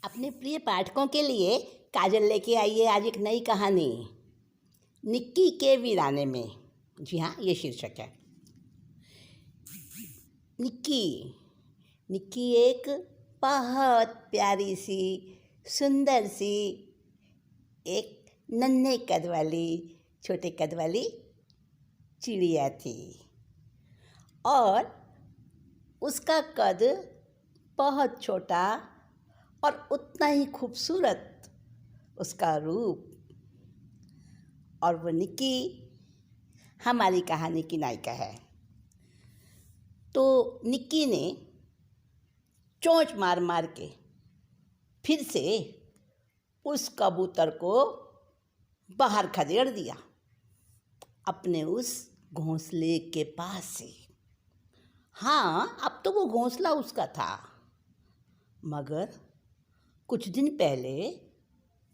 अपने प्रिय पाठकों के लिए काजल लेके आई है आज एक नई कहानी, निक्की के वीराने में। जी हाँ, ये शीर्षक है। निक्की निक्की एक बहुत प्यारी सी, सुंदर सी, एक नन्हे कद वाली, छोटे कद वाली चिड़िया थी और उसका कद बहुत छोटा और उतना ही खूबसूरत उसका रूप। और वो निक्की हमारी कहानी की नायिका है। तो निक्की ने चोंच मार मार के फिर से उस कबूतर को बाहर खदेड़ दिया अपने उस घोंसले के पास से। हाँ, अब तो वो घोंसला उसका था, मगर कुछ दिन पहले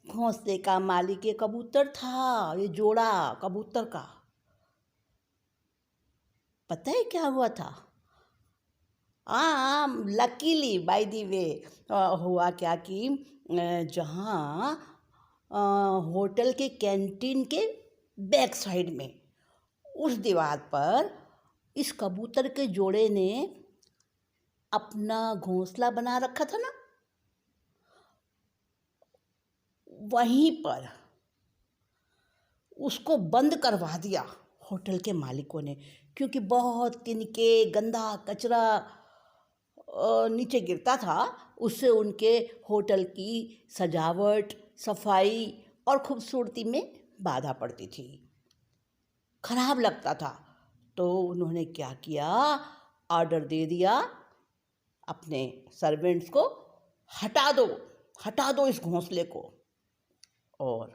घोंसले का मालिक ये कबूतर था, ये जोड़ा कबूतर का। पता है क्या हुआ था? लकीली बाय द वे हुआ क्या कि जहाँ होटल के कैंटीन के बैक साइड में उस दीवार पर इस कबूतर के जोड़े ने अपना घोंसला बना रखा था ना, वहीं पर उसको बंद करवा दिया होटल के मालिकों ने, क्योंकि बहुत तिनके गंदा कचरा नीचे गिरता था। उससे उनके होटल की सजावट, सफाई और खूबसूरती में बाधा पड़ती थी, खराब लगता था। तो उन्होंने क्या किया, ऑर्डर दे दिया अपने सर्वेंट्स को, हटा दो इस घोंसले को। और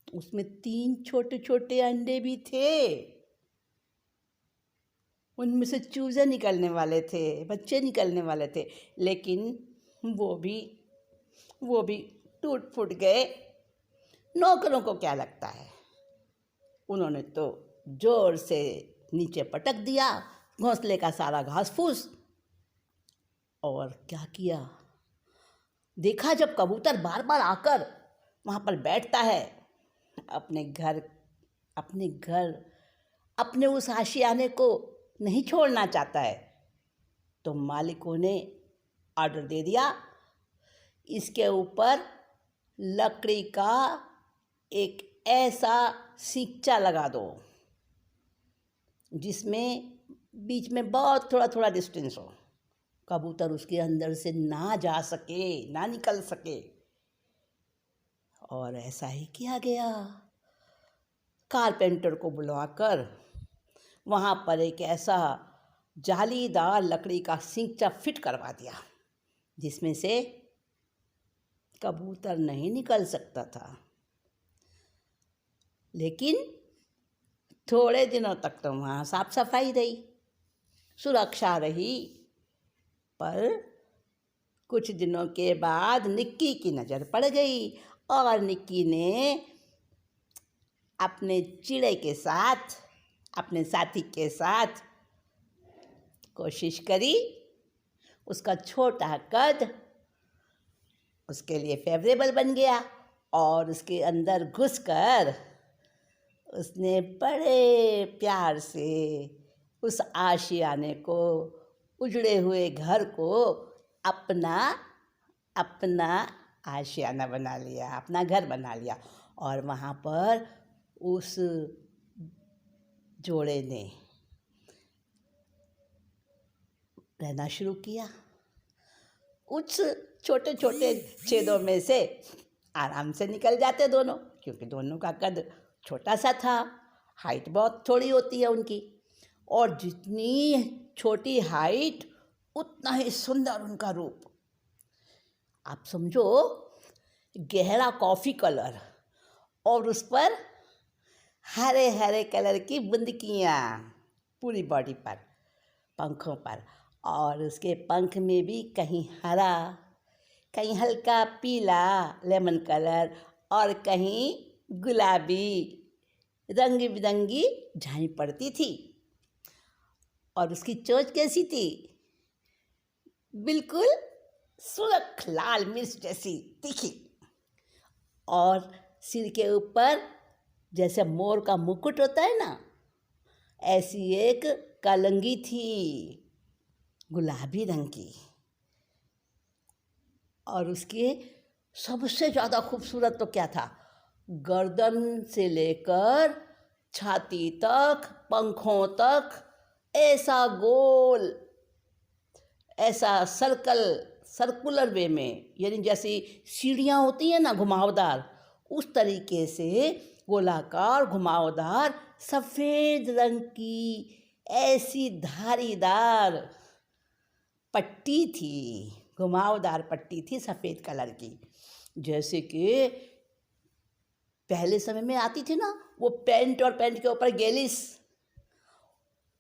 उसमें 3 छोटे छोटे अंडे भी थे, उनमें से चूजे निकलने वाले थे, बच्चे निकलने वाले थे, लेकिन वो भी टूट फूट गए। नौकरों को क्या लगता है, उन्होंने तो जोर से नीचे पटक दिया घोंसले का सारा घास फूस। और क्या किया, देखा जब कबूतर बार बार आकर वहाँ पर बैठता है, अपने उस आशियाने को नहीं छोड़ना चाहता है, तो मालिकों ने ऑर्डर दे दिया, इसके ऊपर लकड़ी का एक ऐसा सींचा लगा दो जिसमें बीच में बहुत थोड़ा थोड़ा डिस्टेंस हो, कबूतर उसके अंदर से ना जा सके, ना निकल सके। और ऐसा ही किया गया। कारपेंटर को बुलवाकर वहाँ पर एक ऐसा जालीदार लकड़ी का सींचा फिट करवा दिया जिसमें से कबूतर नहीं निकल सकता था। लेकिन थोड़े दिनों तक तो वहाँ साफ सफाई रही, सुरक्षा रही, पर कुछ दिनों के बाद निक्की की नज़र पड़ गई और निक्की ने अपने चिड़े के साथ, अपने साथी के साथ कोशिश करी। उसका छोटा कद उसके लिए फेवरेबल बन गया और उसके अंदर घुसकर उसने बड़े प्यार से उस आशियाने को, उजड़े हुए घर को अपना आशियाना बना लिया, अपना घर बना लिया। और वहाँ पर उस जोड़े ने रहना शुरू किया। उस छोटे छोटे छेदों में से आराम से निकल जाते दोनों, क्योंकि दोनों का कद छोटा सा था, हाइट बहुत थोड़ी होती है उनकी, और जितनी छोटी हाइट उतना ही सुंदर उनका रूप। आप समझो, गहरा कॉफ़ी कलर और उस पर हरे हरे कलर की बुंदकियाँ पूरी बॉडी पर, पंखों पर, और उसके पंख में भी कहीं हरा, कहीं हल्का पीला लेमन कलर और कहीं गुलाबी रंग बिरंगी झाई पड़ती थी। और उसकी चोंच कैसी थी, बिल्कुल सुरख लाल मिर्च जैसी तीखी, और सिर के ऊपर जैसे मोर का मुकुट होता है ना, ऐसी एक कलंगी थी गुलाबी रंग की। और उसके सबसे ज़्यादा खूबसूरत तो क्या था, गर्दन से लेकर छाती तक, पंखों तक ऐसा गोल, ऐसा सर्कुलर वे में, यानी जैसी सीढ़ियाँ होती हैं ना घुमावदार, उस तरीके से गोलाकार घुमावदार सफ़ेद रंग की ऐसी धारीदार पट्टी थी, घुमावदार पट्टी थी सफ़ेद कलर की। जैसे कि पहले समय में आती थी ना वो पैंट, और पैंट के ऊपर गेलिस,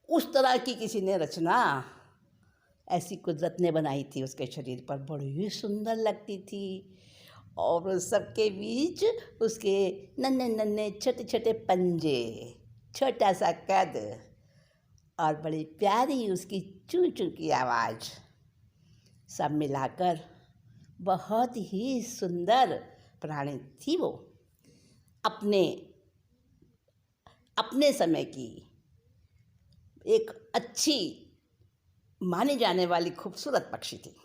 उस तरह की किसी ने रचना ऐसी कुदरत ने बनाई थी उसके शरीर पर, बड़ी ही सुंदर लगती थी। और उस सबके बीच उसके नन्हे नन्हे छोटे छोटे पंजे, छोटा सा कद, और बड़ी प्यारी उसकी चू चू की आवाज़, सब मिलाकर बहुत ही सुंदर प्राणी थी वो। अपने अपने समय की एक अच्छी मानी जाने वाली खूबसूरत पक्षी थी।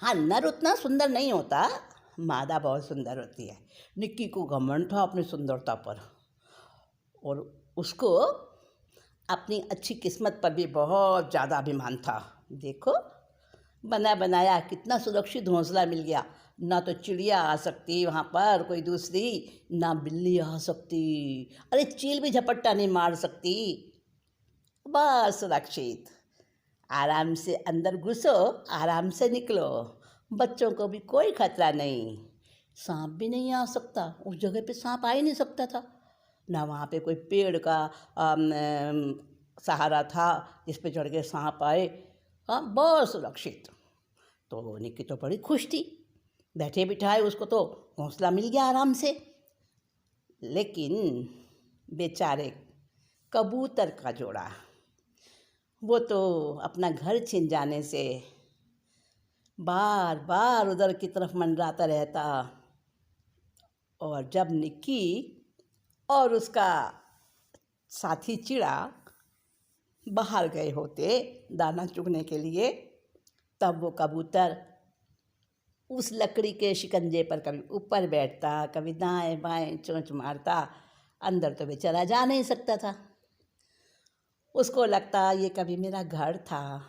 हाँ, नर उतना सुंदर नहीं होता, मादा बहुत सुंदर होती है। निक्की को घमंड था अपनी सुंदरता पर, और उसको अपनी अच्छी किस्मत पर भी बहुत ज़्यादा अभिमान था। देखो, बना बनाया कितना सुरक्षित घोंसला मिल गया, ना तो चिड़िया आ सकती वहाँ पर कोई दूसरी, ना बिल्ली आ सकती, अरे चील भी झपट्टा नहीं मार सकती, बस सुरक्षित। आराम से अंदर घुसो, आराम से निकलो, बच्चों को भी कोई खतरा नहीं। सांप भी नहीं आ सकता, उस जगह पे सांप आ ही नहीं सकता था, ना वहाँ पे कोई पेड़ का सहारा था जिस पे चढ़ के सांप आए। हाँ, बहुत सुरक्षित। तो निक्की तो बड़ी खुश थी, बैठे बिठाए उसको तो घोंसला मिल गया आराम से। लेकिन बेचारे कबूतर का जोड़ा, वो तो अपना घर छिन जाने से बार बार उधर की तरफ मंडराता रहता। और जब निक्की और उसका साथी चिड़ा बाहर गए होते दाना चुगने के लिए, तब वो कबूतर उस लकड़ी के शिकंजे पर कभी ऊपर बैठता, कभी दाएं बाएं चोंच मारता। अंदर तो बेचारा जा नहीं सकता था, उसको लगता ये कभी मेरा घर था,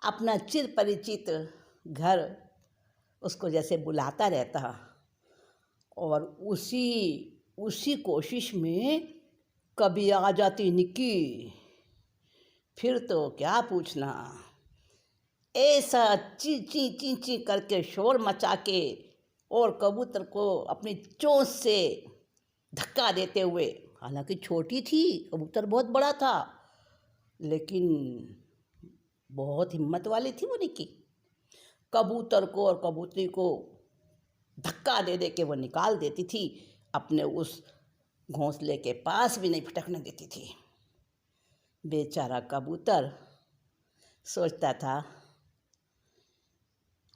अपना चिर परिचित घर उसको जैसे बुलाता रहता। और उसी कोशिश में कभी आ जाती निक्की, फिर तो क्या पूछना, ऐसा ची ची ची ची करके शोर मचा के और कबूतर को अपनी चोंच से धक्का देते हुए, हालांकि छोटी थी, कबूतर बहुत बड़ा था, लेकिन बहुत हिम्मत वाली थी वो निक्की। कबूतर को और कबूतरी को धक्का दे दे के वो निकाल देती थी, अपने उस घोंसले के पास भी नहीं फटकने देती थी। बेचारा कबूतर सोचता था,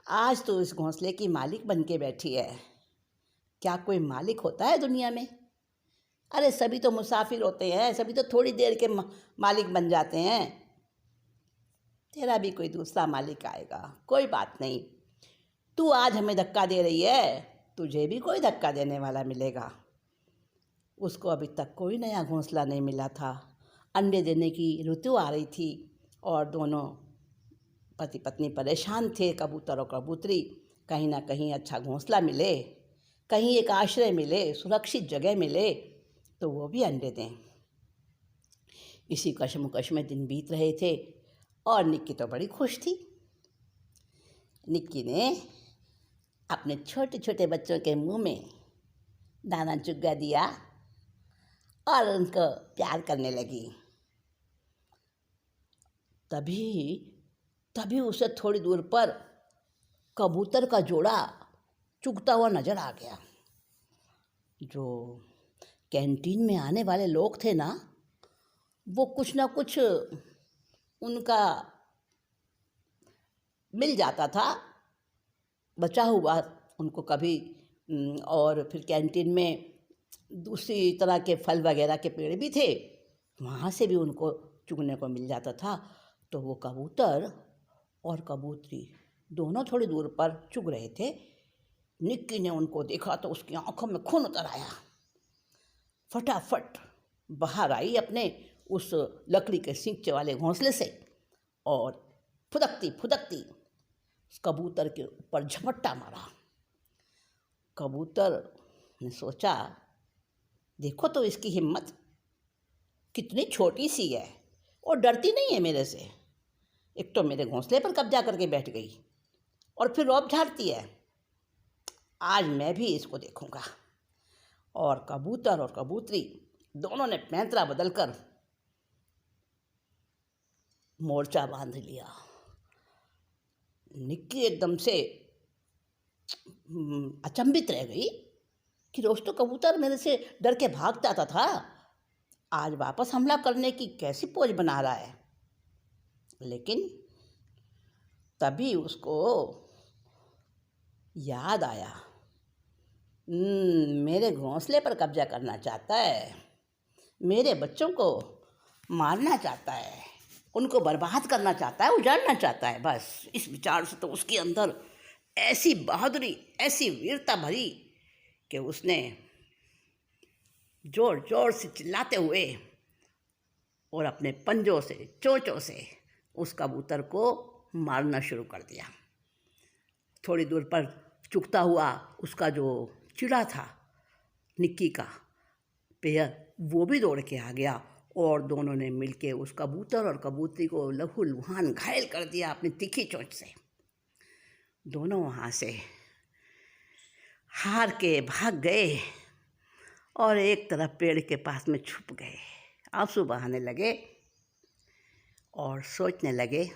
आज तो इस घोंसले की मालिक बन के बैठी है, क्या कोई मालिक होता है दुनिया में? अरे सभी तो मुसाफिर होते हैं, सभी तो थोड़ी देर के मालिक बन जाते हैं, तेरा भी कोई दूसरा मालिक आएगा, कोई बात नहीं। तू आज हमें धक्का दे रही है, तुझे भी कोई धक्का देने वाला मिलेगा। उसको अभी तक कोई नया घोंसला नहीं मिला था, अंडे देने की ऋतु आ रही थी, और दोनों पति पत्नी परेशान थे, कबूतर और कबूतरी। कहीं ना कहीं अच्छा घोंसला मिले, कहीं एक आश्रय मिले, सुरक्षित जगह मिले, तो वो भी अंडे दें। इसी कशमकश में दिन बीत रहे थे, और निक्की तो बड़ी खुश थी। निक्की ने अपने छोटे छोटे बच्चों के मुंह में दाना चुग्गा दिया और उनको प्यार करने लगी। तभी उसे थोड़ी दूर पर कबूतर का जोड़ा चुगता हुआ नजर आ गया। जो कैंटीन में आने वाले लोग थे ना, वो कुछ ना कुछ उनका मिल जाता था बचा हुआ उनको कभी। और फिर कैंटीन में दूसरी तरह के फल वगैरह के पेड़ भी थे, वहाँ से भी उनको चुगने को मिल जाता था। तो वो कबूतर और कबूतरी दोनों थोड़ी दूर पर चुग रहे थे। निक्की ने उनको देखा तो उसकी आंखों में खून उतर आया। फटाफट बाहर आई अपने उस लकड़ी के सींचे वाले घोंसले से और फुदकती फुदकती उस कबूतर के ऊपर झपट्टा मारा। कबूतर ने सोचा, देखो तो इसकी हिम्मत कितनी छोटी सी है और डरती नहीं है मेरे से। एक तो मेरे घोंसले पर कब्जा करके बैठ गई और फिर रौब झाड़ती है। आज मैं भी इसको देखूंगा। और कबूतर और कबूतरी दोनों ने पैंतरा बदलकर मोर्चा बांध लिया। निक्की एकदम से अचंभित रह गई कि रोज तो कबूतर मेरे से डर के भाग जाता था, आज वापस हमला करने की कैसी पोज बना रहा है। लेकिन तभी उसको याद आया, मेरे घोंसले पर कब्जा करना चाहता है, मेरे बच्चों को मारना चाहता है, उनको बर्बाद करना चाहता है, उजाड़ना चाहता है। बस इस विचार से तो उसके अंदर ऐसी बहादुरी, ऐसी वीरता भरी कि उसने जोर जोर से चिल्लाते हुए और अपने पंजों से, चोंचों से उस कबूतर को मारना शुरू कर दिया। थोड़ी दूर पर चुगता हुआ उसका जो चिड़ा था निक्की का पेयर, वो भी दौड़ के आ गया और दोनों ने मिलके उस कबूतर और कबूतरी को लहूलुहान घायल कर दिया अपनी तीखी चोंच से। दोनों वहाँ से हार के भाग गए और एक तरफ पेड़ के पास में छुप गए, आंसू बहाने लगे और सोचने लगे,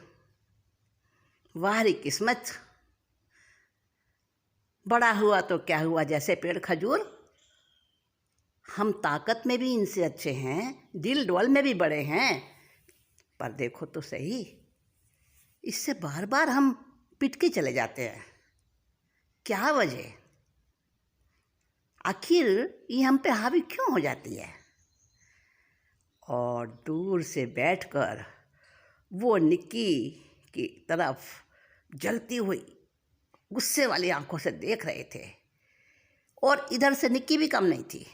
वाह री किस्मत, बड़ा हुआ तो क्या हुआ, जैसे पेड़ खजूर, हम ताकत में भी इनसे अच्छे हैं, दिल डोल में भी बड़े हैं, पर देखो तो सही, इससे बार बार हम पिट के चले जाते हैं, क्या वजह, आखिर ये हम पे हावी क्यों हो जाती है। और दूर से बैठकर वो निक्की की तरफ जलती हुई गुस्से वाली आंखों से देख रहे थे। और इधर से निक्की भी कम नहीं थी,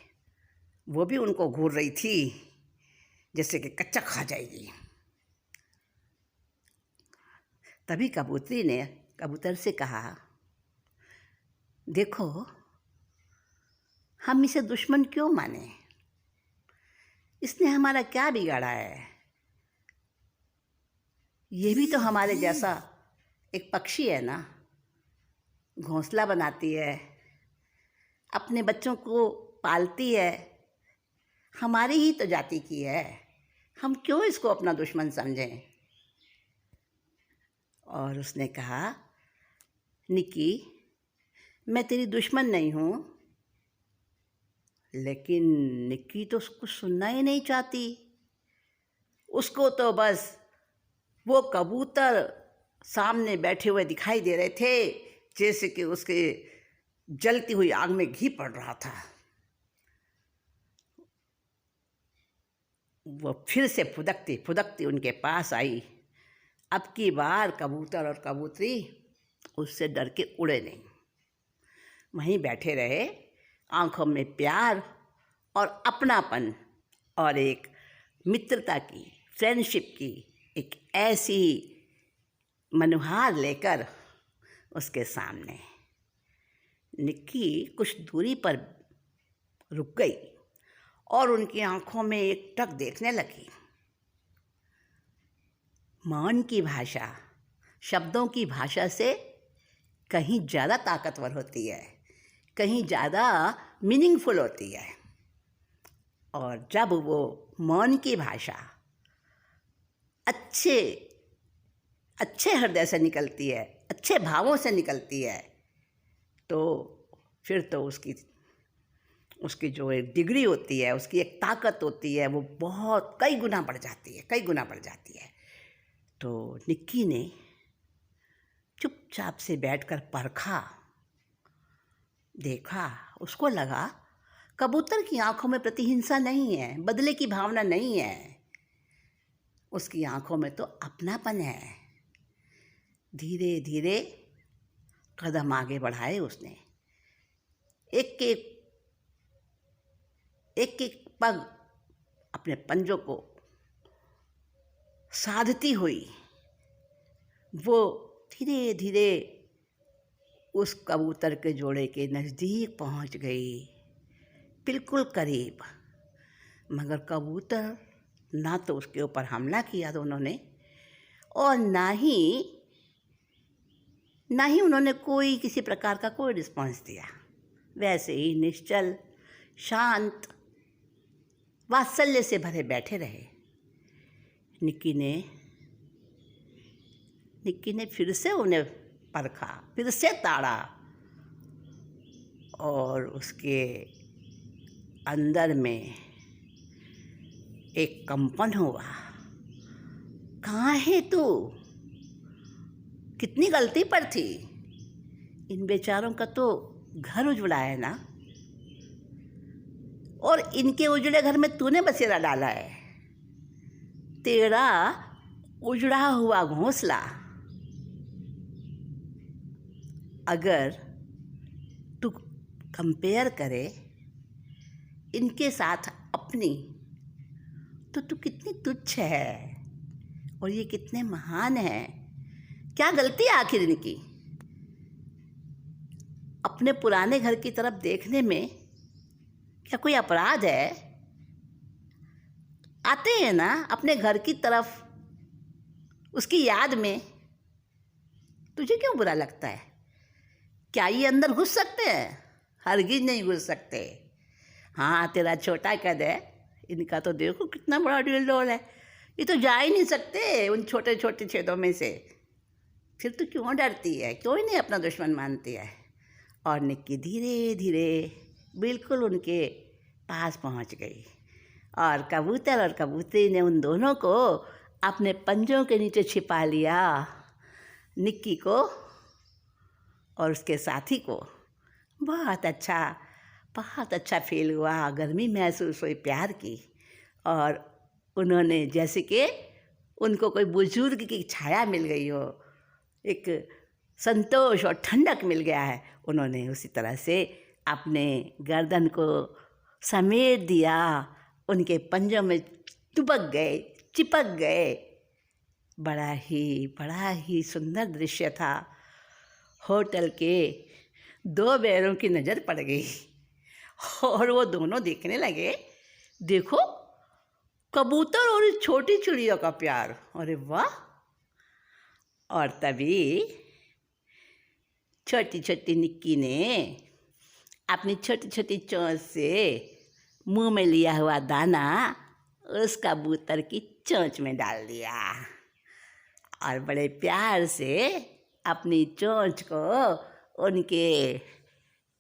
वो भी उनको घूर रही थी जैसे कि कच्चा खा जाएगी। तभी कबूतरी ने कबूतर से कहा, देखो हम इसे दुश्मन क्यों माने, इसने हमारा क्या बिगाड़ा है, ये भी तो हमारे जैसा एक पक्षी है ना, घोंसला बनाती है, अपने बच्चों को पालती है, हमारी ही तो जाति की है, हम क्यों इसको अपना दुश्मन समझें। और उसने कहा, निक्की मैं तेरी दुश्मन नहीं हूँ, लेकिन निक्की तो कुछ सुनना ही नहीं चाहती, उसको तो बस वो कबूतर सामने बैठे हुए दिखाई दे रहे थे जैसे कि उसके जलती हुई आग में घी पड़ रहा था। वो फिर से फुदकती फुदकती उनके पास आई। अब की बार कबूतर और कबूतरी उससे डर के उड़े नहीं, वहीं बैठे रहे, आंखों में प्यार और अपनापन और एक मित्रता की, फ्रेंडशिप की एक ऐसी मनुहार लेकर उसके सामने। निक्की कुछ दूरी पर रुक गई और उनकी आंखों में एक टक देखने लगी। मौन की भाषा शब्दों की भाषा से कहीं ज़्यादा ताकतवर होती है, कहीं ज़्यादा मीनिंगफुल होती है। और जब वो मौन की भाषा अच्छे हृदय से निकलती है, अच्छे भावों से निकलती है, तो फिर तो उसकी जो एक डिग्री होती है, उसकी एक ताकत होती है, वो बहुत कई गुना बढ़ जाती है, कई गुना बढ़ जाती है। तो निक्की ने चुपचाप से बैठकर परखा, देखा, उसको लगा कबूतर की आंखों में प्रतिहिंसा नहीं है, बदले की भावना नहीं है, उसकी आंखों में तो अपनापन है। धीरे धीरे कदम आगे बढ़ाए उसने, एक एक पग अपने पंजों को साधती हुई वो धीरे धीरे उस कबूतर के जोड़े के नज़दीक पहुंच गई, बिल्कुल करीब। मगर कबूतर ना तो उसके ऊपर हमला किया दोनों ने, और ना ही उन्होंने कोई किसी प्रकार का कोई रिस्पॉन्स दिया। वैसे ही निश्चल, शांत, वात्सल्य से भरे बैठे रहे। निक्की ने फिर से उन्हें परखा, फिर से ताड़ा, और उसके अंदर में एक कंपन हुआ। कहाँ है तू? कितनी गलती पर थी? इन बेचारों का तो घर उजड़ा है ना, और इनके उजड़े घर में तूने बसेरा डाला है। तेरा उजड़ा हुआ घोंसला अगर तू कंपेयर करे इनके साथ अपनी, तो तू कितनी तुच्छ है और ये कितने महान हैं। क्या गलती है आखिर इनकी? अपने पुराने घर की तरफ देखने में क्या कोई अपराध है? आते हैं ना अपने घर की तरफ, उसकी याद में, तुझे क्यों बुरा लगता है? क्या ये अंदर घुस सकते हैं? हरगिज नहीं घुस सकते। हाँ, तेरा छोटा कद है, इनका तो देखो कितना बड़ा डील है, ये तो जा ही नहीं सकते उन छोटे छोटे छेदों में से। फिर तो क्यों डरती है, क्यों ही नहीं अपना दुश्मन मानती है? और निक्की धीरे धीरे बिल्कुल उनके पास पहुंच गई, और कबूतर और कबूतरी ने उन दोनों को अपने पंजों के नीचे छिपा लिया। निक्की को और उसके साथी को बहुत अच्छा फील हुआ, गर्मी महसूस हुई प्यार की, और उन्होंने जैसे कि उनको कोई बुजुर्ग की छाया मिल गई हो, एक संतोष और ठंडक मिल गया है, उन्होंने उसी तरह से अपने गर्दन को समेट दिया, उनके पंजों में चिपक गए। बड़ा ही सुंदर दृश्य था। होटल के 2 बेरों की नज़र पड़ गई और वो दोनों देखने लगे, देखो कबूतर और इस छोटी चिड़िया का प्यार, अरे वाह। और तभी छोटी छोटी निक्की ने अपनी छोटी छोटी चोंच से मुंह में लिया हुआ दाना उस कबूतर की चोंच में डाल दिया, और बड़े प्यार से अपनी चोंच को उनके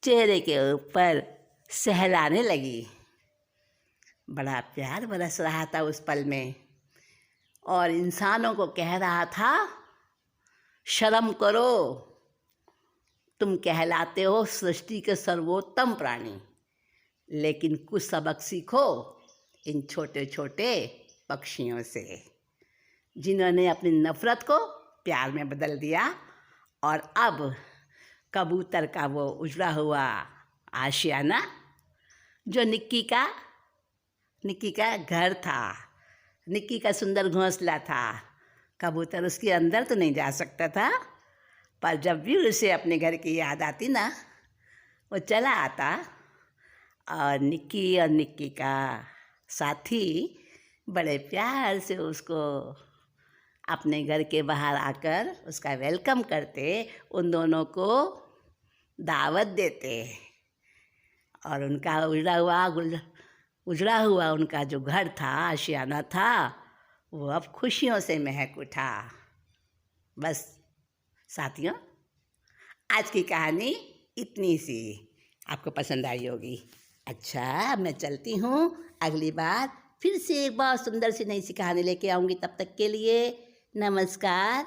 चेहरे के ऊपर सहलाने लगी। बड़ा प्यार बरस रहा था उस पल में, और इंसानों को कह रहा था, शर्म करो, तुम कहलाते हो सृष्टि के सर्वोत्तम प्राणी, लेकिन कुछ सबक सीखो इन छोटे छोटे पक्षियों से, जिन्होंने अपनी नफ़रत को प्यार में बदल दिया। और अब कबूतर का वो उजड़ा हुआ आशियाना, जो निक्की का घर था, निक्की का सुंदर घोंसला था, कबूतर उसके अंदर तो नहीं जा सकता था, पर जब भी उसे अपने घर की याद आती ना, वो चला आता, और निक्की का साथी बड़े प्यार से उसको अपने घर के बाहर आकर उसका वेलकम करते, उन दोनों को दावत देते, और उनका उजड़ा हुआ उनका जो घर था, आशियाना था, वो अब खुशियों से महक उठा। बस साथियों, आज की कहानी इतनी सी, आपको पसंद आई होगी। अच्छा, मैं चलती हूँ, अगली बार फिर से एक बहुत सुंदर सी नई सी कहानी लेके आऊँगी। तब तक के लिए नमस्कार।